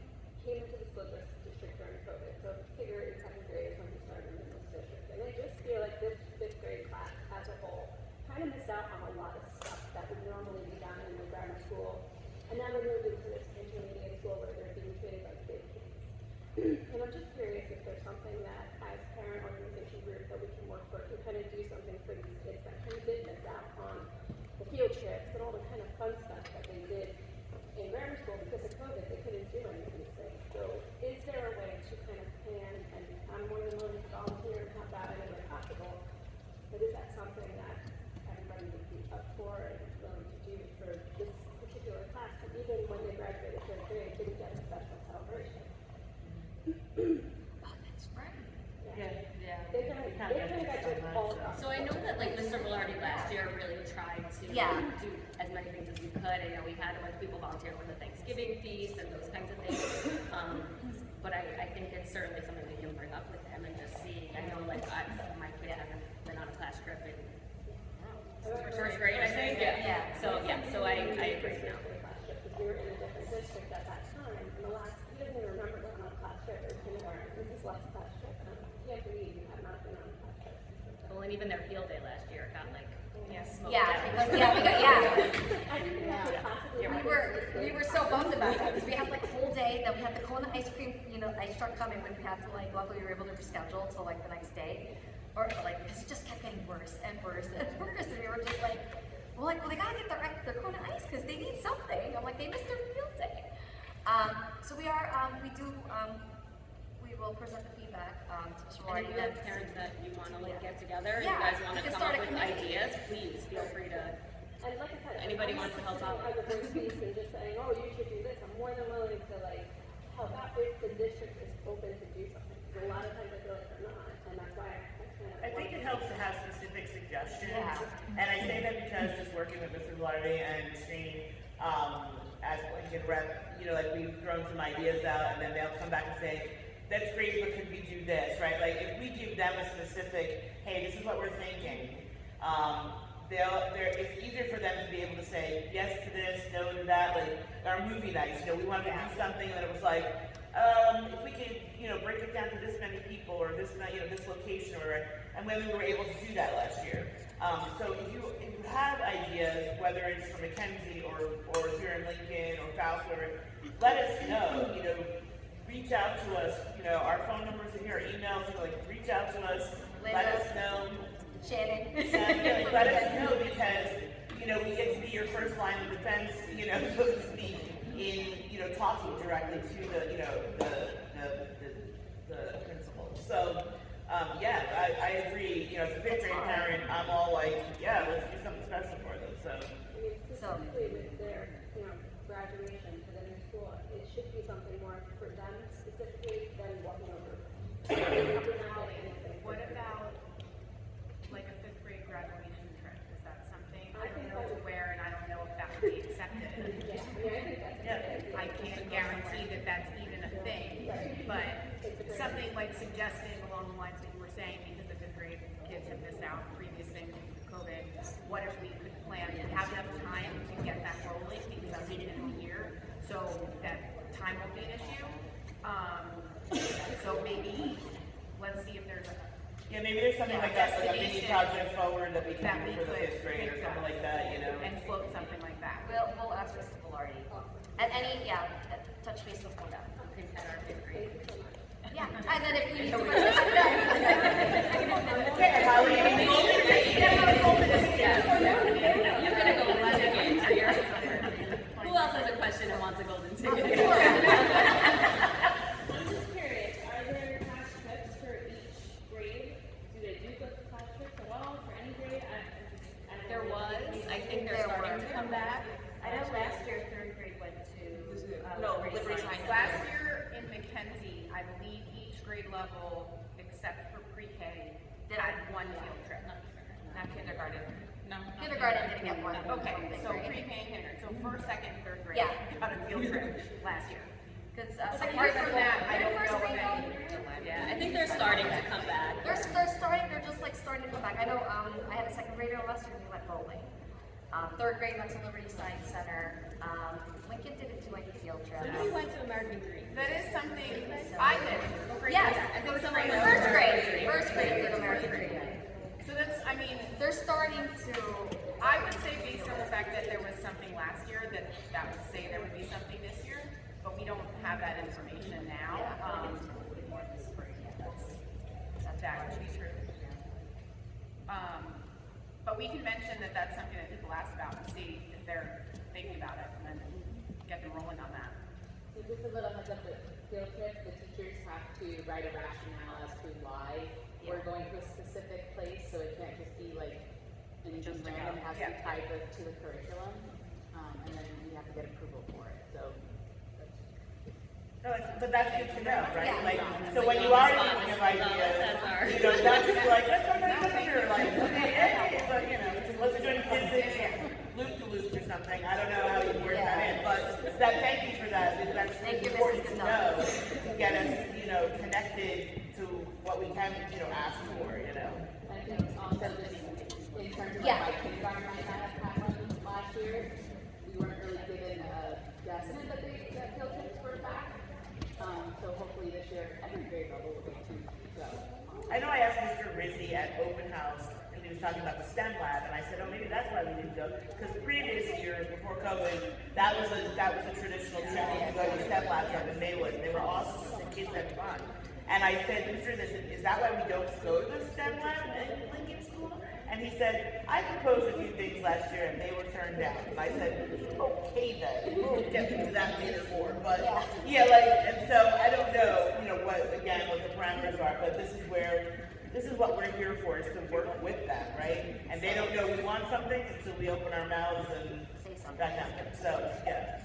came into the school district during COVID, so figure in second grade is when he started in this district. And I just feel like this fifth grade class as a whole kind of missed out on a lot of stuff that would normally be done in the grammar school, and now they're moving to this intermediate school where they're being treated like big kids. And I'm just curious if there's something that as parent organization group that we can work for to kind of do something field trips and all the kind of fun stuff that they did in grammar school because of COVID, they couldn't do any of these things. So is there a way to kind of plan, and I'm more than willing to volunteer and help out any way possible, but is that something that everybody would be up for and willing to do for this particular class, and even when they graduated third grade, didn't get a special celebration? Oh, that's right. Yeah. They kind of got just all across. So I know that like Mr. Velarde last year really tried to do as many things as we could. I know we had a bunch of people volunteer for the Thanksgiving feast and those kinds of things. But I think it's certainly something we can bring up with them and just see. I know like my kid hasn't been on a class trip in first grade, I think. Yeah. So I agree now. We were in a different district at that time, and he doesn't even remember going on a class trip or kindergarten. This is his last class trip, and I can't believe you have not been on a class trip. Well, and even their field day last year got like smoked Yeah, out. we were so bummed about that because we had like a whole day, then we had the cone ice cream, ice truck coming when we had to like, luckily we were able to reschedule till like the next day. Or like, because it just kept getting worse and worse and worse, and we were just like, well, they gotta get their cone of ice because they need something. I'm like, they missed their field day. So we will present the feedback to Mr. And Velarde. if you have parents that you want to like get together, Yeah, you guys want we to can come start up a with committee. ideas, please feel free to. And like I said, Anybody I'm wants to not help out? as a voice piece and just saying, oh, you should do this. I'm more than willing to like help out if the district is open to do something. Because a lot of times I feel like they're not, and that's why I think it helps to have specific suggestions. Yeah. And I say that because just working with Mr. Velarde and Shane, as Lincoln rep, like we've thrown some ideas out and then they'll come back and say, that's great, but could we do this, right? Like if we give them a specific, hey, this is what we're thinking, it's easier for them to be able to say yes to this, no to that. Like our movie nights, we wanted to do something that it was like, if we could, break it down to this many people or this, this location, and when we were able to do that last year. So if you have ideas, whether it's from Mackenzie or here in Lincoln or Fowler, let us know. Reach out to us. Our phone numbers are here, our emails. Reach out to us. Let us know. Shannon. Let us know because we get to be your first line of defense, so to speak, in talking directly to the principals. So I agree. As a fifth grade parent, I'm all like, yeah, let's do something special for them. So specifically with their graduation to the new school, it should be something more for them specifically than walking over. What about like a fifth grade graduation trip? Is that something I don't know to wear, and I don't know if that would be accepted. I can't guarantee that that's even a thing, but something like suggested along the lines that you were saying, because the fifth grade kids have missed out on previous things due to COVID. What if we could plan and have enough time to get that rolling, because that's the end of the year, so that time won't be an issue. So maybe let's see if there's maybe there's something like that, like a mini project forward that we can do for the fifth grade or something like that, and float something like that. We'll ask Mr. Velarde. And touch base with Linda. At our fifth grade. Yeah, and then if you need to. You're gonna go 11 games a year. Who else has a question and wants a golden ticket? I'm just curious, are there class trips for each grade? Do they do class trips at all for any grade? There was. I think they're starting to come back. I know last year third grade went to Liberty Science. Last year in Mackenzie, I believe each grade level, except for pre-K, had one field trip. Not kindergarten. No. Kindergarten didn't get one. Okay, so pre-K and kindergarten. So first, second, third grade Yeah. got a field trip last year. Because Apart from that, I don't know of any. Yeah, I think they're starting to come back. They're just like starting to come back. I know I had a second grader in Western who went bowling. Third grade went to Liberty Science Center. Lincoln didn't do any field trips. Somebody went to American Dream. That is something I did. Yes, I think someone went to first American grade did American Dream. So that's, They're starting to. I would say based on the fact that there was something last year, that would say there would be something this year, but we don't have that information now. That would be true. But we can mention that that's something that people ask about and see if they're thinking about it, and then get them rolling on that. So just a little heads up, that field trips, the teachers have to write a rationale as to why we're going to a specific place, so it can't just be like anything Just random, it has to be yeah. tied to the curriculum, and then we have to get approval for it, so. No, but that's good to know, right? Yeah. Like, so when you are thinking of ideas, you know, not just like, let's go to the picture, like, okay, hey, but you know, let's do physics, loop-to-loop or something. I don't know how you work that in, but that, thank you for that. That's Thank you, important Mrs. to know, to get us, you know, connected to what we can, you know, ask for, you know. I think also just in terms of Yeah. like kindergarten might not have happened last year, we weren't really given a definite that field trips were back. So hopefully this year, every grade level will be to go. I know I asked Mr. Rizzi at open house, and he was talking about the STEM lab, and I said, oh, maybe that's why we didn't go, because the previous years before COVID, that was a traditional trip to go to STEM labs up in Maywood, and they were awesome, the kids had fun. And I said, Mr. Rizzi, is that why we don't go to the STEM lab in Lincoln School? And he said, I proposed a few things last year and they were turned down. And I said, okay then, we'll get into that later more. But yeah, like, and so I don't know, you know, what the parameters are, but this is what we're here for, is to work with them, right? And they don't know we want something until we open our mouths and Say something. that kind of thing. So, yeah,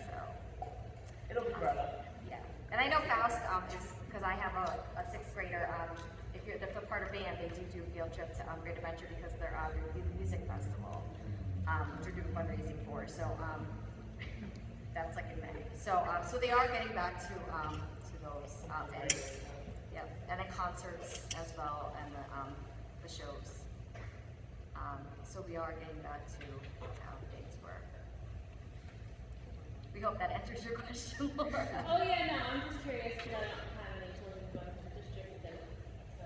it'll be brought up. Yeah, and I know Faust is, because I have a sixth grader, if they're part of band, they do a field trip to Great Adventure because they're the music festival, which they're doing fundraising for, so, that's like in May. So they are getting back to those, and, yeah, and the concerts as well, and the shows. So we are getting back to how things work. We hope that answers your question, Laura. Oh yeah, no, I'm just curious because I don't have any children going to the district, and so.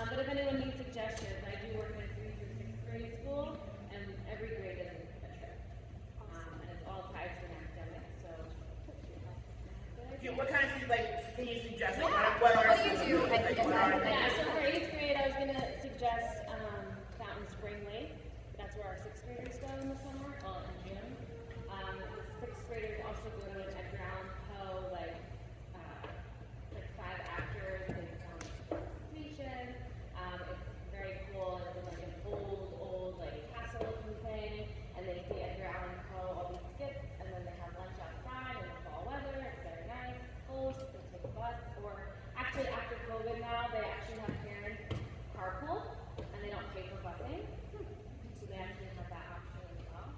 But if anyone needs suggestions, I do work in a 3 through 6th grade school, and every grade is a trip, and it's all tied to an academic. So. What kind of, like, can you suggest? Like, Yeah. what are What do you do? like, what are they? Yeah, so for 8th grade, I was gonna suggest Fountain Spring Lake. That's where our 6th graders go in the summer, well, in June. 6th graders also go to an Edgar Allan Poe, like 5 actors, they come to participation. It's very cool. It's in like an old like castle looking thing, and they see Edgar Allan Poe, all these skits, and then they have lunch outside in the fall weather. It's very nice, cool. So they take a bus, or actually after COVID now, they actually have parents carpool, and they don't pay for busing. So they actually have that option as well.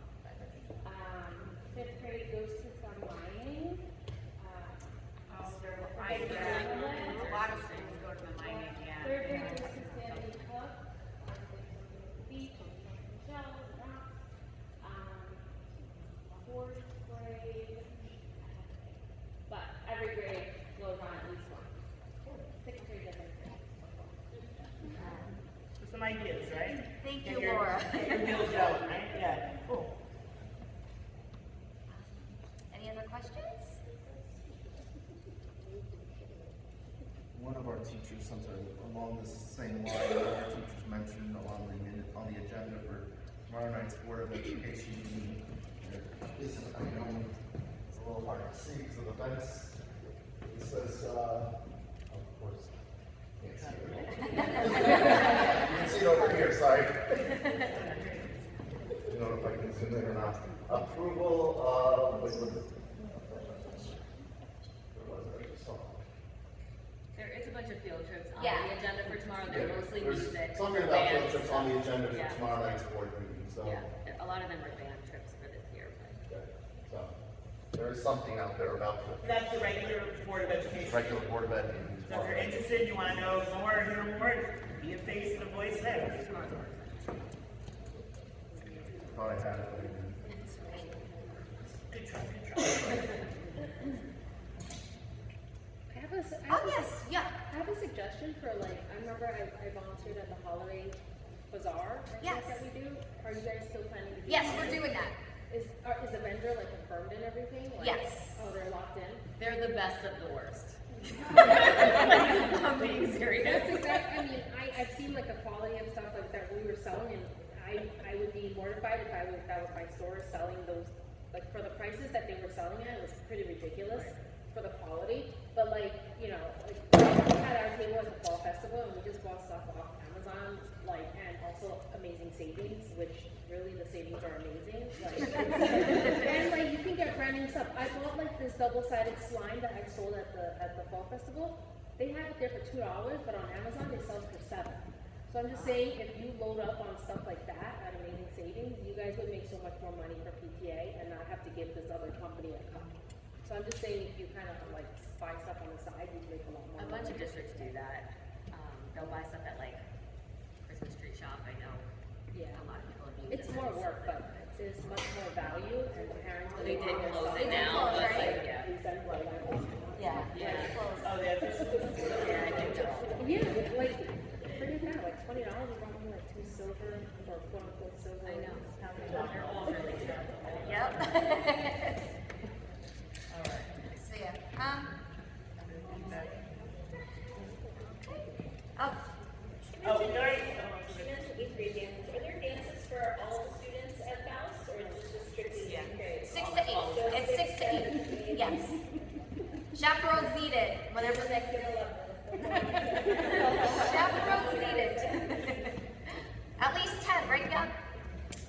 5th grade goes to some mining. A lot of things go to the mining, yeah. 3rd grade goes to Stanley Hook. Beach, Michelle, rocks. 4th grade, but every grade goes on at least one. 6th grade doesn't. So some ideas, right? Thank Get you, your- Laura. Get your wheels going, right? Yeah, cool. Any other questions? One of our teachers, something along the same line, one of our teachers mentioned on the agenda for tomorrow night's Board of Education meeting. I know it's a little hard to see because of the fence. It says, of course, can't see it. You can see it over here, sorry. You know if I can zoom in or not. Approval of, where was it? I just saw it. There is a bunch of field trips on Yeah. the agenda for tomorrow. They're mostly There's music. something about field bands, trips on the agenda for Yeah. tomorrow night's board meeting, so. Yeah, a lot of them are band trips for this year, but. Okay, so, there is something out there about the That's the regular Board of Education. regular board of ed meeting So if you're tomorrow. interested, you want to know more, hear more, be a face and a voice there. Thought I had it, but I didn't. Good try, good try. Oh, yes, yeah. I have a suggestion for like, I remember I volunteered at the holiday bazaar, I Yes. think that we do. Are you guys still planning to do Yes, that? we're doing that. Is the vendor like confirmed and everything? Like, Yes. Oh, they're locked in? They're the best of the worst. I'm being serious. That's exactly, I mean, I I've seen like the quality of stuff like that we were selling, and I would be mortified if that was my store selling those, like for the prices that they were selling at, it was pretty ridiculous for the quality. But like, you know, like we had our table at the fall festival and we just bought stuff off Amazon, like, and also amazing savings, which really the savings are amazing. Like, and like you can get brand new stuff. I bought like this double-sided slime that I sold at the fall festival. They have it there for $2, but on Amazon they sell it for $7. So I'm just saying, if you load up on stuff like that at amazing savings, you guys would make so much more money for PTA and not have to give this other company a cut. So I'm just saying, if you kind of like buy stuff on the side, you make a lot more A money. bunch of districts do that. They'll buy stuff at like Christmas tree shop. I know. Yeah. A lot of people have used It's it. more work, but there's much more value, and the parents. They did their close stuff. it now, but like, yeah. Yeah. Yeah. Oh, yeah, this is, Yeah, I think so. Yeah, like, bring it down, like $20, you brought me like 2 silver, or quote unquote silver. I know. They're all really good. Yep. all right. So, yeah, Oh, we already, She mentioned eighth grade dances. Are there dances for all the students at Faust, or just strictly eighth grade? 6 to 8. It's 6 to 8. Yes. Chaperones needed. Whatever the next Chaperones needed. At least 10, right, Young?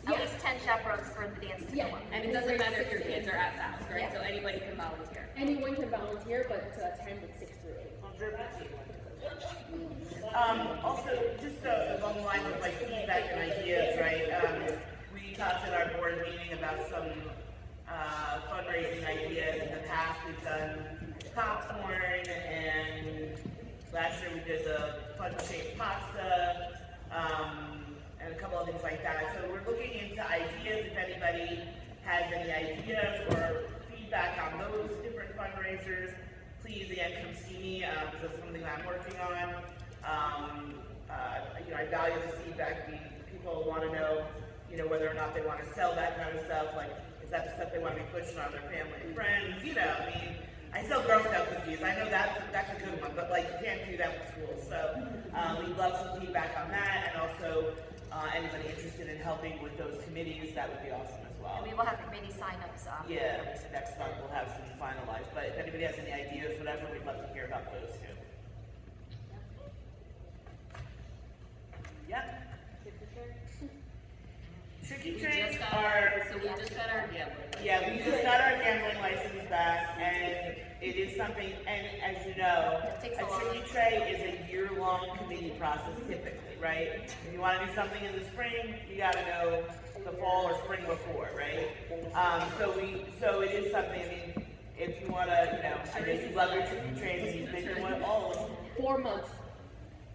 At least 10 chaperones for the dance to go on. And it doesn't matter if your kids are at Faust, right? Yeah. So anybody can volunteer. Anyone can volunteer, but to attend with 6 through 8. Also, just along the lines of like feedback and ideas, right? We talked at our board meeting about some fundraising ideas. In the past, we've done popcorn, and last year we did the fun-shaped pasta, and a couple of things like that. So we're looking into ideas. If anybody has any ideas or feedback on those different fundraisers, please again come see me, because that's something that I'm working on. You know, I value this feedback. People want to know, you know, whether or not they want to sell that kind of stuff. Like, is that the stuff they want to be pushing on their family and friends? You know, I mean, I sell Girl Scout cookies. I know that's a good one, but like, you can't do that with schools. So we'd love some feedback on that, and also anybody interested in helping with those committees, that would be awesome as well. And we will have committee signups. Yeah, next month we'll have some finalized, but if anybody has any ideas, whatever, we'd love to hear about those too. Yep. Tricky We trains just got are, so we just got our gambling. yeah, we just got our gambling license back, and it is something, and as you know, It takes a a long tricky tray is a year-long committee process typically, right? If you wanna do something in the spring, you gotta know the fall or spring before, right? So it is something, I mean, if you wanna, you know, I know you love your tricky trays, and you think you want all of them, 4 months.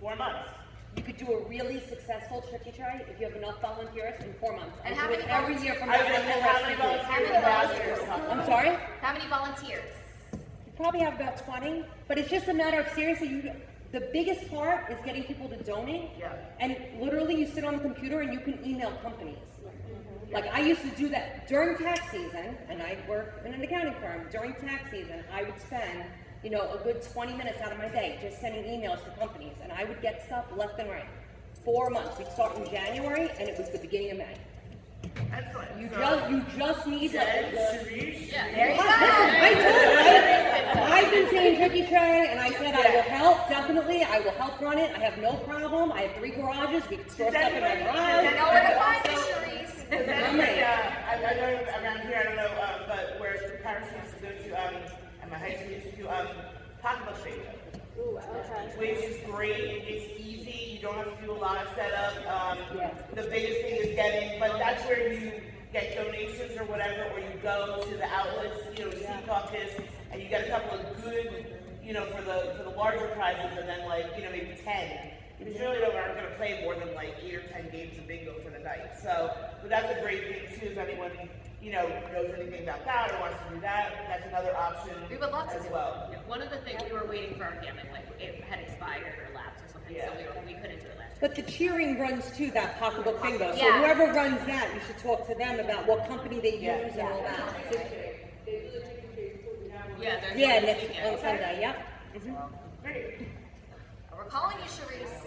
4 months. You could do a really successful tricky try if you have enough volunteers in 4 months. And I how do it many every year from now. How many volunteers last year? I'm sorry? How many volunteers? You probably have about 20, but it's just a matter of seriously, the biggest part is getting people to donate. Yeah. And literally you sit on the computer and you can email companies. Like I used to do that during tax season, and I work in an accounting firm. During tax season, I would spend, you know, a good 20 minutes out of my day just sending emails to companies, and I would get stuff left and right. 4 months. We'd start in January, and it was the beginning of May. Excellent. You So, just need Jen, the Sharice, Yeah, there you go. I told you, I've been saying Tricky Tray, and I said I will help, definitely, I will help run it, I have no problem, I have 3 garages, we can store stuff in my I garage. know where to find you, Sharice. Does anybody, I know around here, I don't know, but where the parents used to go to, and my high school used to do, pocketbook bingo. Ooh, okay. Which is great, it's easy, you don't have to do a lot of setup, the biggest thing is getting, but that's where you get donations or whatever, or you go to the outlets, you know, Sea Caucus, and you get a couple of good, you know, for the larger prizes, and then like, you know, maybe 10. You really aren't gonna play more than like 8 or 10 games of bingo for the night, so, but that's a great thing too, if anyone, you know, knows anything about that or wants to do that, that's another option We would love to as do well. Yeah, one of the things, we were waiting for our gambling, like it had expired or lapsed or something, Yeah. so we couldn't do it last year. But the cheering runs too, that pocketbook bingo, so Yeah. whoever runs that, you should talk to them about what company they use and all that. Yeah, there's Yeah, one this next, weekend. on Sunday, yep. Great. We're We're calling you Sharice.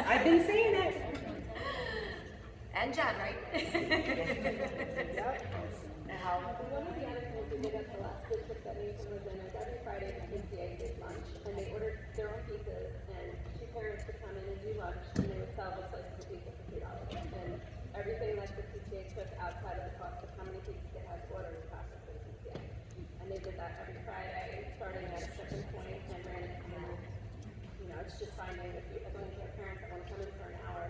I've been saying it. And Jen, right? One of the other things we did at the last district that Nathan was in is every Friday the PTA did lunch and they ordered their own pizzas and two parents would come in and do lunch and they would sell the slices of pizza for $3. And everything that the PTA took outside of the cost of how many pizzas they had to order was passed up to the PTA. And they did that every Friday, starting at a certain point and ran it through. You know, it's just finding if you, as long as you have parents that want to come in for an hour,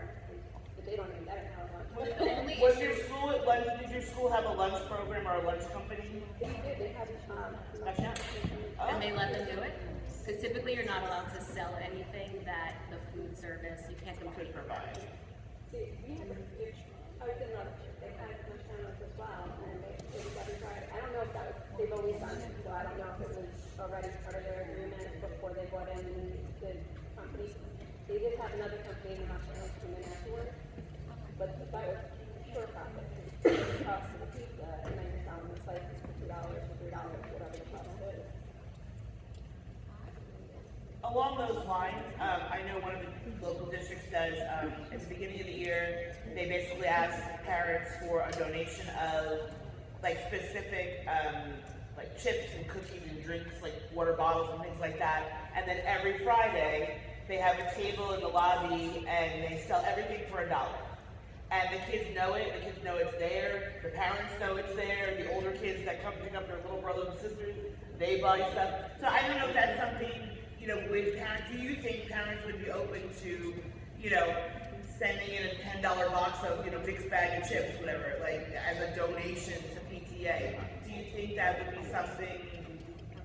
but they don't even get an hour lunch. Was your school at lunch? Did your school have a lunch program or a lunch company? They did. They had And they let them do it? Because typically you're not allowed to sell anything that the food service, you can't compete provide. See, we had, I was in another, they had lunch sandwiches as well, and it was every Friday. I don't know if that was, they've always done it, so I don't know if it was already part of their agreement before they bought in the company. They did have another company in the hospital come in afterwards, but that was sure profit. The cost of the pizza, and then you're selling the slices for $2 or $3, whatever the cost is. Along those lines, I know one of the local districts does, at the beginning of the year, they basically ask parents for a donation of like specific, like chips and cookies and drinks, like water bottles and things like that. And then every Friday, they have a table in the lobby and they sell everything for $1. And the kids know it, the kids know it's there, the parents know it's there, the older kids that come pick up their little brothers and sisters, they buy stuff. So I don't know if that's something, you know, with parents, do you think parents would be open to, you know, sending in a $10 box of, you know, mixed bag of chips, whatever, like as a donation to PTA? Do you think that would be something,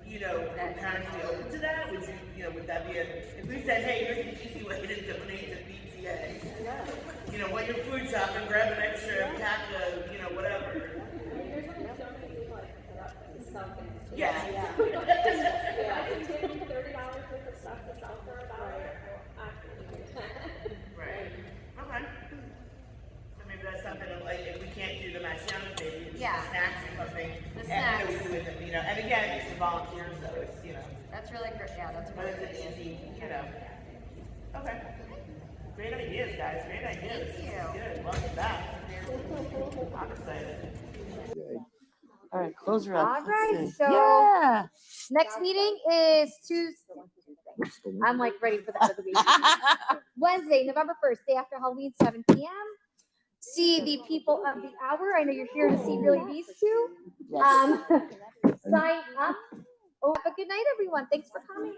you know, would parents be open to that? Would you, you know, would that be if we said, hey, here's an easy way to donate to PTA, you know, when you're food shopping, grab an extra pack of, you know, whatever. There's only so many people I can put up to sell things. Yeah. Yeah, it's $30 worth of stuff to sell for $1. Right. Okay. So maybe that's something like if we can't do the Marcianos, maybe it's Yeah. snacks or something. The And snacks. we do it, you know, and again, it's the volunteers, so it's, you know, That's really great. Yeah, that's but really it's good. an easy, you know. Okay. Great ideas, guys. Great ideas. Thank you. Good. Welcome back. I'm excited. All right, close her up. All right, Let's see. so Yeah. next meeting is Tuesday. I'm like ready for the end of the week. Wednesday, November 1st, day after Halloween, 7 p.m. See the people of the hour. I know you're here to see really these two. Yes. Sign up. Oh, have a good night, everyone. Thanks for coming.